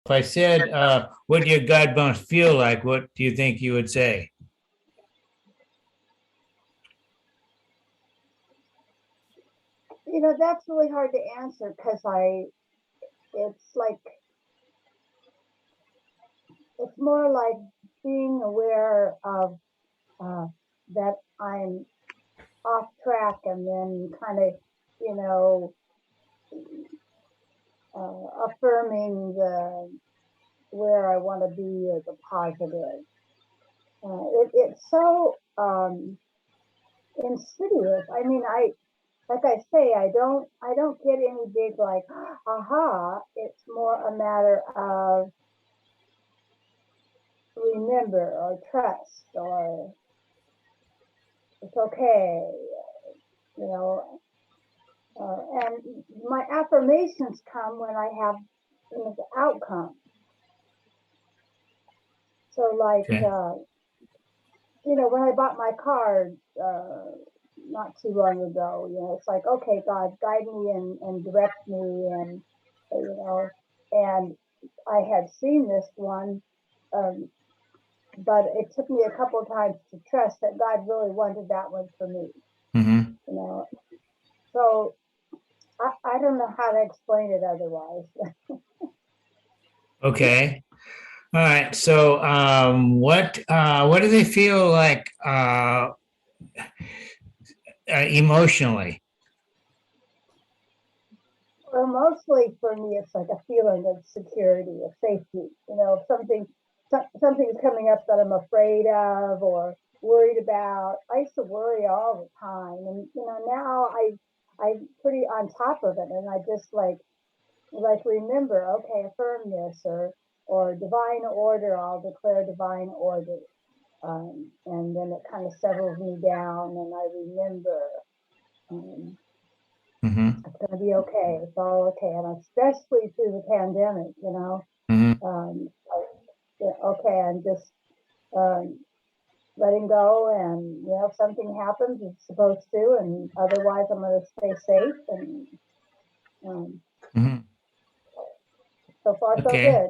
if I said, what do your God bumps feel like, what do you think you would say? You know, that's really hard to answer because it's like, it's more like being aware of uh, that I'm off track and then kind of, you know, affirming where I want to be or the positive. It's so insidious. I mean, like I say, I don't get any big like aha. It's more a matter of remember or trust or it's okay, you know. And my affirmations come when I have, you know, the outcome. So like, Okay. you know, when I bought my car not too long ago, you know, it's like, okay, God, guide me and direct me, and you know, and I had seen this one, um, but it took me a couple of times to trust that God really wanted that one for me, Mm-hmm. you know. So I don't know how to explain it otherwise. Okay. All right. So, what do they feel like emotionally? Well, mostly for me, it's like a feeling of security, of safety. You know, if something's coming up that I'm afraid of or worried about. I used to worry all the time, and you know, now I'm pretty on top of it, and I just like remember, okay, affirm this or divine order. I'll declare divine order, and then it kind of settles me down, and I remember. Um, Mm-hmm. it's going to be okay. It's all okay. And especially through the pandemic, you know, Mm-hmm. yeah, okay, I'm just um, letting go. And, you know, if something happens, it's supposed to. And otherwise, I'm going to stay safe. And um, Mm-hmm. so far, so Okay. good.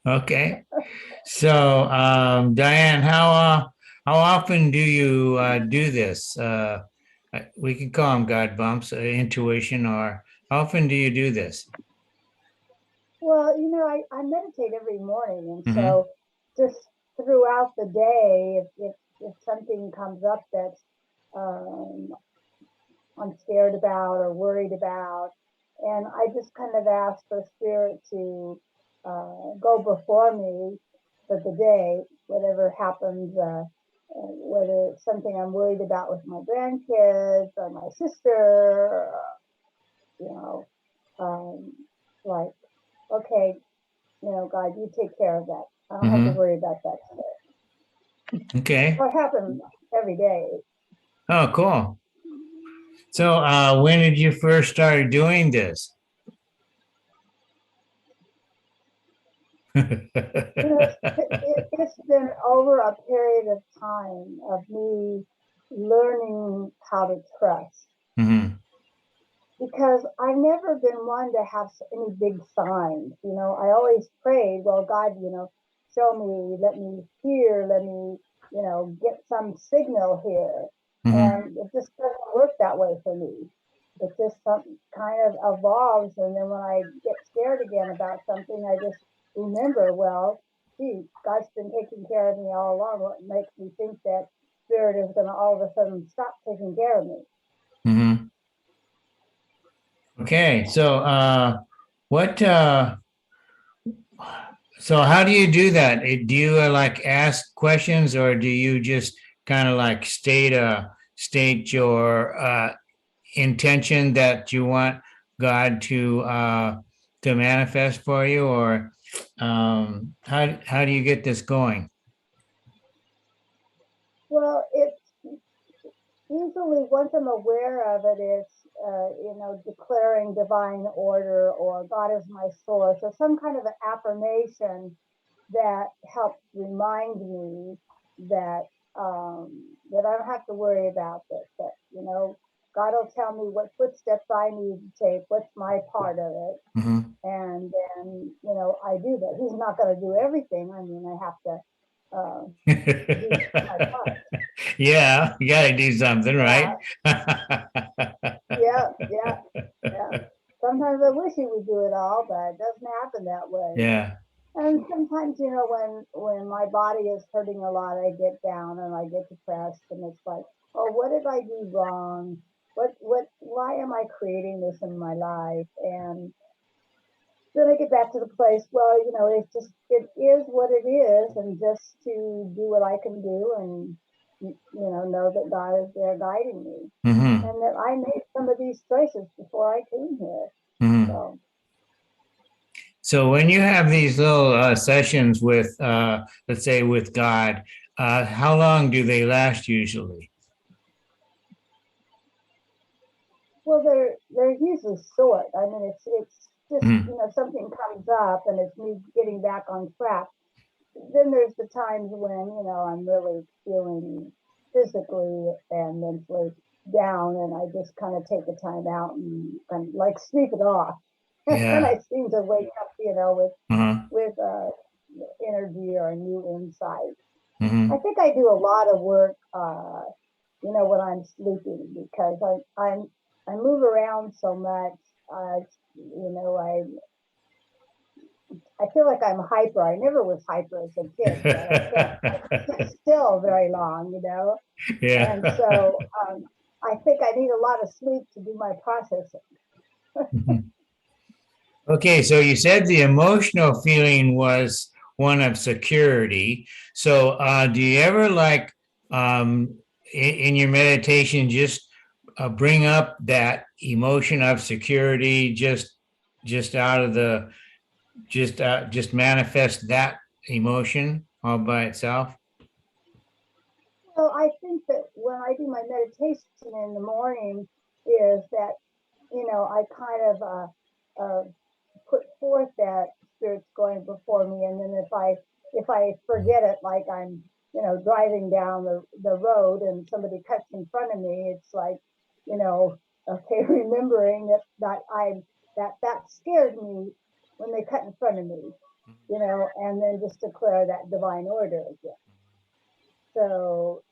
Okay. So, Diane, how often do you do this? We can call them God bumps, intuition, or how often do you do this? Well, you know, I meditate every morning. And Mm-hmm. so just throughout the day, if something comes up that's um, I'm scared about or worried about. And I just kind of ask for spirit to go before me for the day, whatever happens, whether it's something I'm worried about with my grandkids or my sister, you know, um, like, okay, you know, God, you take care of that. I don't have to Mm-hmm. worry about that today. Okay. So it happens every day. Oh, cool. So, when did you first start doing this? You know, it's been over a period of time of me learning how to trust Mm-hmm. because I've never been one to have any big signs. You know, I always prayed, well, God, you know, show me, let me hear, let me, you know, get some signal here. Mm-hmm. And it just doesn't work that way for me. It just some kind of evolves. And then when I get scared again about something, I just remember, well, gee, God's been taking care of me all along. What makes me think that spirit is going to all of a sudden stop taking care of me? Mm-hmm. Okay. So, what? So how do you do that? Do you like ask questions, or do you just kind of like state your intention that you want God to manifest for you, or how do you get this going? Well, it's usually once I'm aware of it, it's you know, declaring divine order or God is my source or some kind of an affirmation that helps remind me that that I don't have to worry about this. That you know, God will tell me what footsteps I need to take, what's my part of it. Mhm. And then, I do that. He's not going to do everything. I mean, I have to do my part. Yeah, you got to do something, right? Yeah, yeah, yeah, yeah. Sometimes I wish he would do it all, but it doesn't happen that way. Yeah. And sometimes, when my body is hurting a lot, I get down and I get depressed, and it's like, oh, what did I do wrong? Why am I creating this in my life? And then I get back to the place, well, it is what it is, and just to do what I can do, and know that God is there guiding me, Hmm. and that I made some of these choices before I came here. Hmm. So, So when you have these little sessions with, let's say, with God, how long do they last usually? well, they're usually short. I mean, it's just Mhm. something comes up, and it's me getting back on track. Then there's the times when I'm really feeling physically and mentally down, and I just kind of take the time out and like sleep it off. And Yeah. I seem to wake up, Uh-huh. with energy or a new insight. I Hmm. think I do a lot of work, when I'm sleeping, because I move around so much. I feel like I'm hyper. I never was hyper as a kid, but I can't sit still very long. And Yeah. so I think I need a lot of sleep to do my processing. Okay, so you said the emotional feeling was one of security. So, do you ever like in your meditation just bring up that emotion of security, just out of the just manifest that emotion all by itself? Well, I think that when I do my meditation in the morning, is that I kind of put forth that spirit's going before me, and then if I forget it, like I'm driving down the road and somebody cuts in front of me, it's like you know okay, remembering that scared me when they cut in front of me, and then just declare that divine order again. So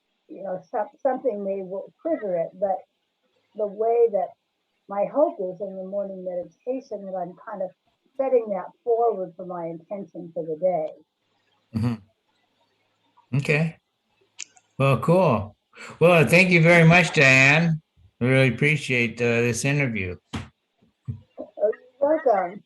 something may will trigger it, but the way that my hope is in the morning meditation that I'm kind of setting that forward for my intention for the day. Mhm. Okay. Well, cool. Well, thank you very much, Diane. I really appreciate this interview. Oh, you're welcome.